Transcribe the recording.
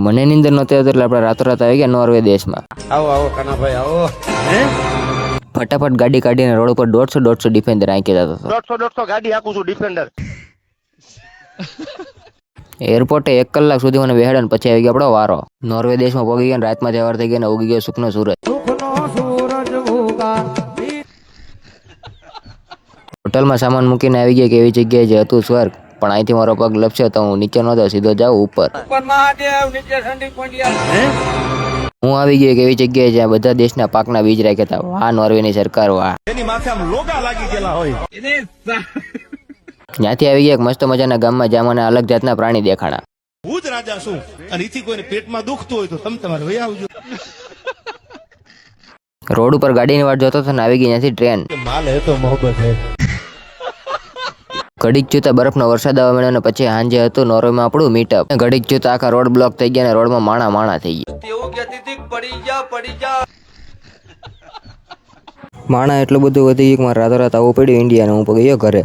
મને નીંદર નહોતી આવતી એટલે આપણે રાતોરાત આવી ગયા નોર્વે દેશમાં. આવો આવો કાનાભાઈ આવો. ફટાફટ ગાડી કાઢીને રોડ ઉપર 150 ડિફેન્ડર આંકી જતો હતો. 150 ગાડી હાકું છું ડિફેન્ડર. એરપોર્ટે 1 કલાક સુધી મને બેહાડ્યો પછી આવી ગયો આપણો વારો. નોર્વે દેશમાં પહોંચી ગયા, રાતમાં તહેવાર થઈ ગયા ને ઉગી ગયો સુખનો સૂરજ. હોટલમાં સામાન મૂકીને આવી ગયા કે એવી જગ્યાએ જે હતું સ્વર્ગ, પણ અહીંથી મારો પગ લપસ્યો તો હું નીચે નહોતો, સીધો જાઉં ઉપર. હું આવી ગયો કે એવી જગ્યાએ જ્યાં બધા દેશના પાકના બીજ રાખ્યા હતા. વાહ નોર્વેની સરકાર વાહ. ત્યાંથી આવી ગયા એક મસ્ત મજાના ગામમાં જ્યાં મને અલગ જાતના પ્રાણી દેખાણા. હું જ રાજા છું અને એથી કોઈને પેટમાં દુખતું હોય તો તમે તમારે વહી આવજો. રોડ ઉપર ગાડીની વાટ જોતો હતો ને આવી ગઈ ત્યાંથી ટ્રેન. માલ હે તો મોહબ્બત હે. ઘડીક જોતા બરફનો વરસાદ આવવા માંડ્યો અને પછી સાંજે હતું નોર્વેમાં આપણું મીટઅપ. ઘડીક જોતા આખા રોડ બ્લોક થઈ ગયા અને રોડમાં માણા થઈ ગયા. માણા એટલું બધું વધી ગયું કે મારે રાતોરાત આવવું પડ્યું ઇન્ડિયા ને હું ગયો ઘરે.